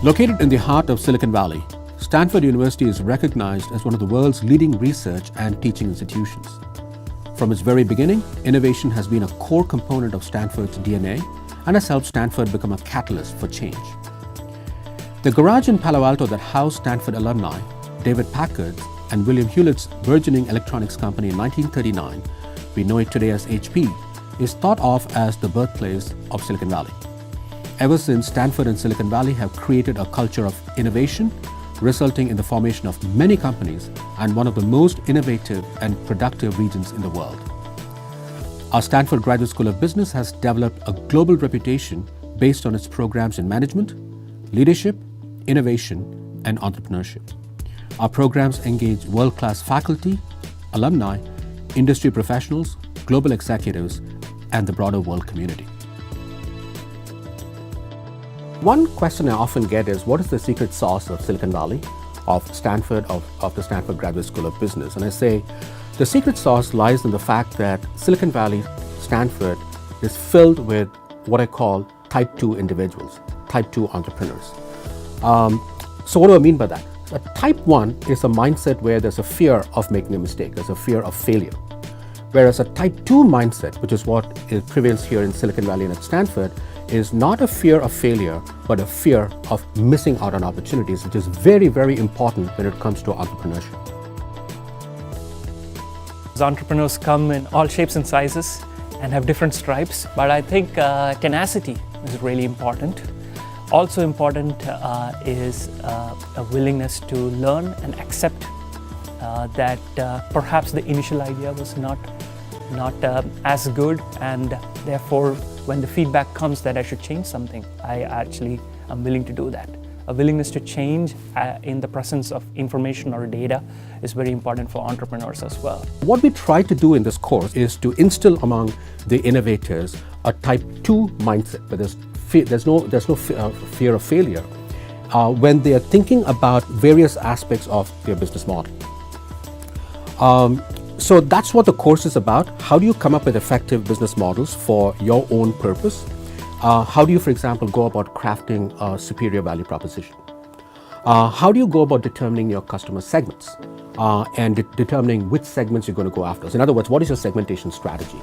Located in the heart of Silicon Valley, Stanford University is recognized as one of the world's leading research and teaching institutions. From its very beginning, innovation has been a core component of Stanford's DNA and has helped Stanford become a catalyst for change. The garage in Palo Alto that housed Stanford alumni, David Packard's and William Hewlett's burgeoning electronics company in 1939, we know it today as HP, is thought of as the birthplace of Silicon Valley. Ever since, Stanford and Silicon Valley have created a culture of innovation, resulting in the formation of many companies and one of the most innovative and productive regions in the world. Our Stanford Graduate School of Business has developed a global reputation based on its programs in management, leadership, innovation, and entrepreneurship. Our programs engage world-class faculty, alumni, industry professionals, global executives, and the broader world community. One question I often get is, what is the secret sauce of Silicon Valley, of Stanford, of the Stanford Graduate School of Business? And I say, the secret sauce lies in the fact that Silicon Valley, Stanford, is filled with what I call type 2 individuals, type 2 entrepreneurs. So what do I mean by that? A type 1 is a mindset where there's a fear of making a mistake, there's a fear of failure. Whereas a type 2 mindset, which is what prevails here in Silicon Valley and at Stanford, is not a fear of failure, but a fear of missing out on opportunities, which is very, very important when it comes to entrepreneurship. Entrepreneurs come in all shapes and sizes and have different stripes, but I think tenacity is really important. Also important is a willingness to learn and accept that perhaps the initial idea was not as good, and therefore when the feedback comes that I should change something, I actually am willing to do that. A willingness to change in the presence of information or data is very important for entrepreneurs as well. What we try to do in this course is to instill among the innovators a type 2 mindset, but there's no fear of failure when they are thinking about various aspects of their business model. So that's what the course is about. How do you come up with effective business models for your own purpose? How do you, for example, go about crafting a superior value proposition? How do you go about determining your customer segments and determining which segments you're going to go after? So in other words, what is your segmentation strategy?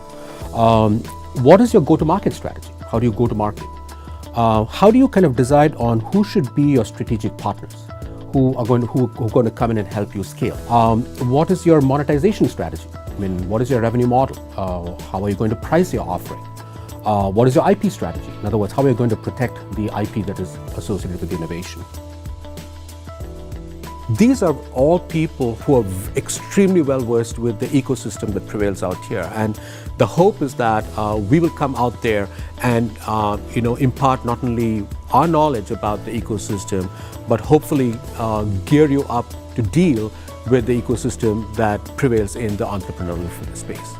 What is your go-to-market strategy? How do you go to market? How do you kind of decide on who should be your strategic partners? Who are going to come in and help you scale? What is your monetization strategy? I mean, what is your revenue model? How are you going to price your offering? What is your IP strategy? In other words, how are you going to protect the IP that is associated with the innovation? These are all people who are extremely well versed with the ecosystem that prevails out here, and the hope is that we will come out there and impart not only our knowledge about the ecosystem, but hopefully gear you up to deal with the ecosystem that prevails in the entrepreneurial space.